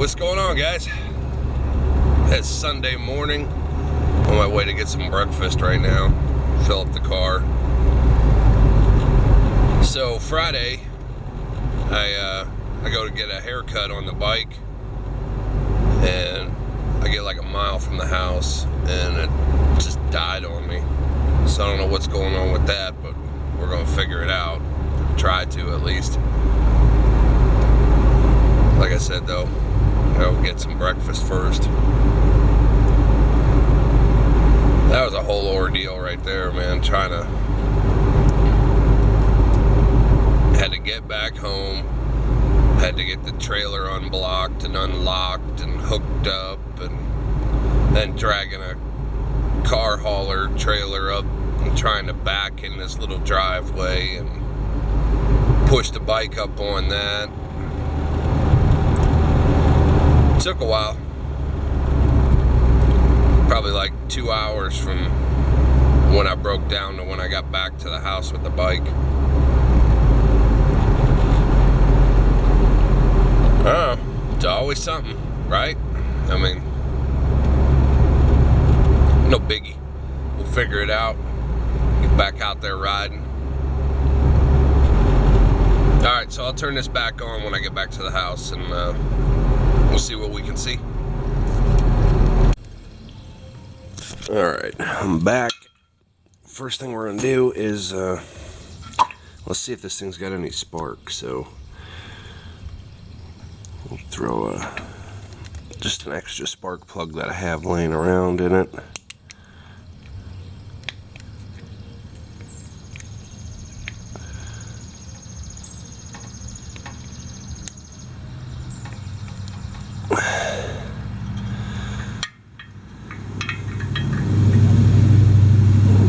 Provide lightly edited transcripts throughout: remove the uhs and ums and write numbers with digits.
What's going on, guys? It's Sunday morning. On my way to get some breakfast right now. Fill up the car. So Friday, I go to get a haircut on the bike, and I get like a mile from the house, and it just died on me. So I don't know what's going on with that, but we're gonna figure it out. Try to, at least. Like I said, though, I'll get some breakfast first. That was a whole ordeal right there, man. Had to get back home. Had to get the trailer unblocked and unlocked and hooked up, and then dragging a car hauler trailer up and trying to back in this little driveway and push the bike up on that. Took a while. Probably like 2 hours from when I broke down to when I got back to the house with the bike. It's always something, right? I mean, no biggie. We'll figure it out. Get back out there riding. Alright, so I'll turn this back on when I get back to the house, and we'll see what we can see. Alright, I'm back. First thing we're gonna do is let's see if this thing's got any spark. So we'll throw just an extra spark plug that I have laying around in it.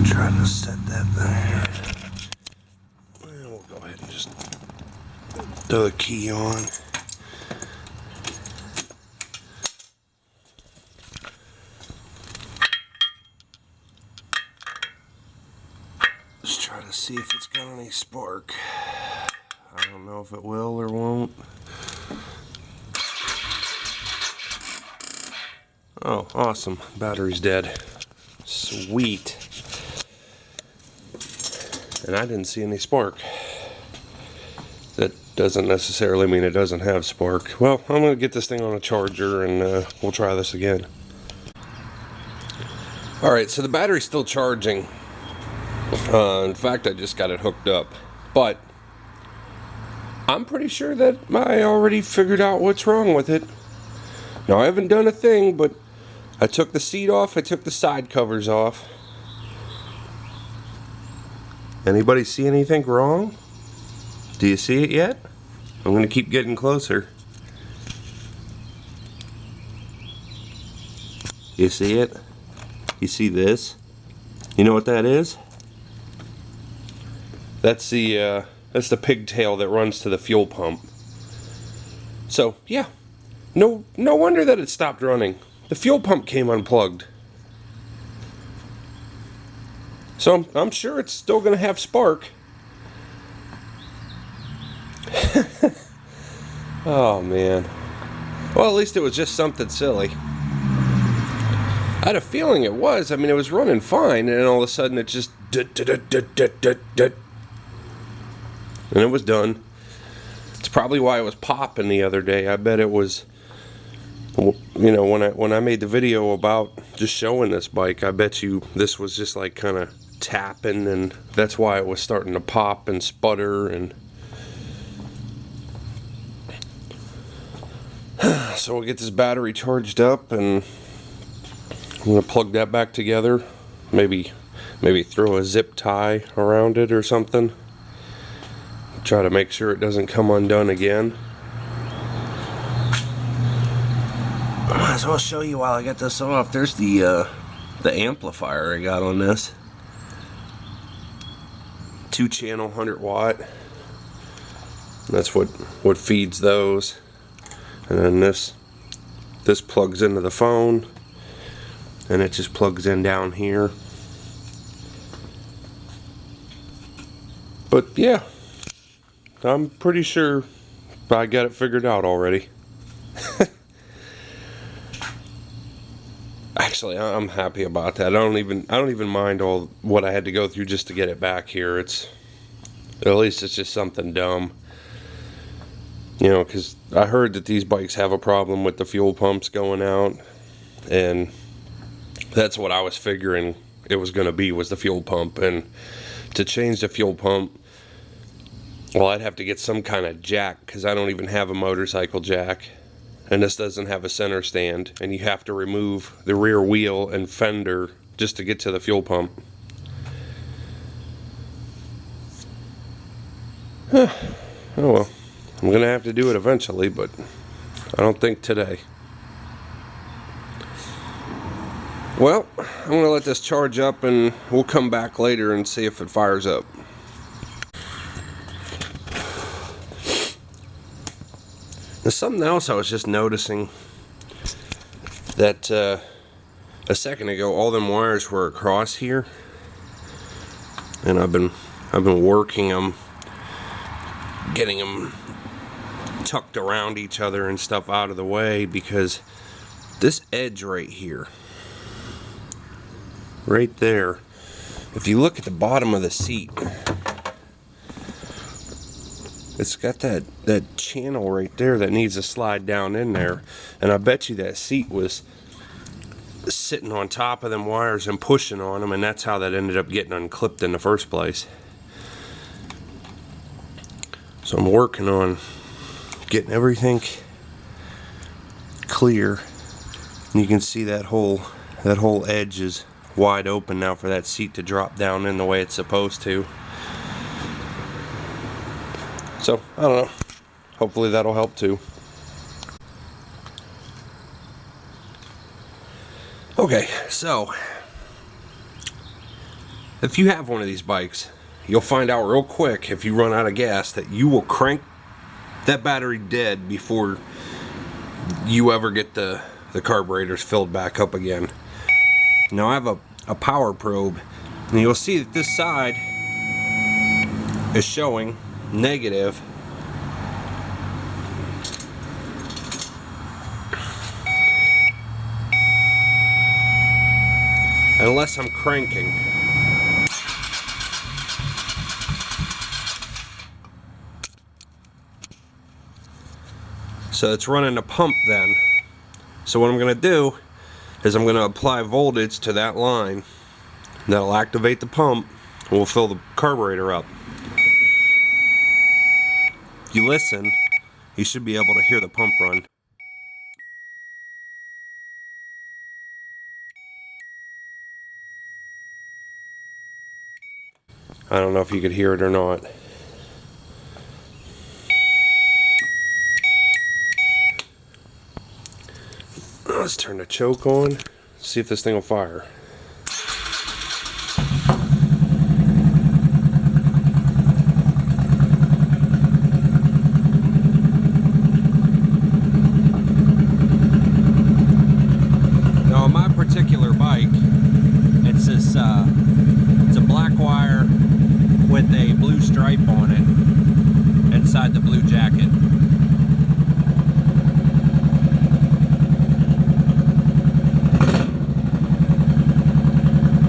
Try to set that there. And we'll go ahead and just throw the key on. Just try to see if it's got any spark. I don't know if it will or won't. Oh, awesome. Battery's dead. Sweet. And I didn't see any spark. That doesn't necessarily mean it doesn't have spark. Well, I'm going to get this thing on a charger, and we'll try this again. Alright, so the battery's still charging. In fact, I just got it hooked up. But I'm pretty sure that I already figured out what's wrong with it. Now, I haven't done a thing, but I took the seat off, I took the side covers off. Anybody see anything wrong? Do you see it yet? I'm going to keep getting closer. You see it? You see this? You know what that is? That's the pigtail that runs to the fuel pump. So, yeah. No wonder that it stopped running. The fuel pump came unplugged. So I'm sure it's still going to have spark. Oh, man. Well, at least it was just something silly. I had a feeling it was. I mean, it was running fine, and then all of a sudden it just... And it was done. It's probably why it was popping the other day. I bet it was... You know, when I made the video about just showing this bike, I bet you this was just like kind of tapping, and that's why it was starting to pop and sputter. And so we'll get this battery charged up, and I'm gonna plug that back together. Maybe throw a zip tie around it or something. Try to make sure it doesn't come undone again. Might as well show you while I get this off. There's the amplifier I got on this. 2-channel 100 watt. That's what feeds those. And then this plugs into the phone, and it just plugs in down here. But yeah, I'm pretty sure I got it figured out already. Actually, I'm happy about that. I don't even mind all what I had to go through just to get it back here. It's at least it's just something dumb. You know, because I heard that these bikes have a problem with the fuel pumps going out, and that's what I was figuring it was going to be, was the fuel pump. And to change the fuel pump, well, I'd have to get some kind of jack, because I don't even have a motorcycle jack, and this doesn't have a center stand, and you have to remove the rear wheel and fender just to get to the fuel pump. Oh well, I'm gonna have to do it eventually, but I don't think today. Well, I'm gonna let this charge up and we'll come back later and see if it fires up. There's something else I was just noticing, that a second ago all them wires were across here, and I've been working them, getting them tucked around each other and stuff out of the way, because this edge right here, right there, if you look at the bottom of the seat, it's got that channel right there that needs to slide down in there, and I bet you that seat was sitting on top of them wires and pushing on them, and that's how that ended up getting unclipped in the first place. So I'm working on getting everything clear, and you can see that whole edge is wide open now for that seat to drop down in the way it's supposed to. So, I don't know. Hopefully that'll help too. Okay, so if you have one of these bikes, you'll find out real quick, if you run out of gas, that you will crank that battery dead before you ever get the carburetors filled back up again. Now I have a power probe, and you'll see that this side is showing negative. Unless I'm cranking. So it's running the pump then. So what I'm going to do is I'm going to apply voltage to that line. That'll activate the pump, and we'll fill the carburetor up. If you listen, you should be able to hear the pump run. I don't know if you could hear it or not. Let's turn the choke on, see if this thing will fire. Now on my particular bike, it's this it's a black wire with a blue stripe on it inside the blue jacket.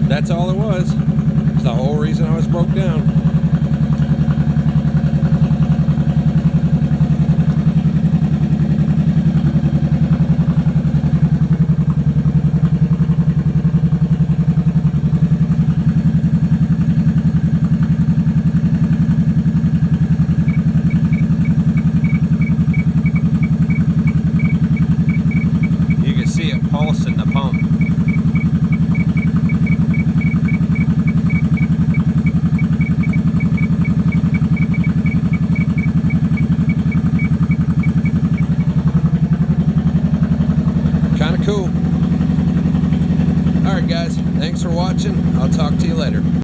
That's all it was. It's the whole reason I was broke down. You can see it pulsing the pump. Cool. Alright guys, thanks for watching. I'll talk to you later.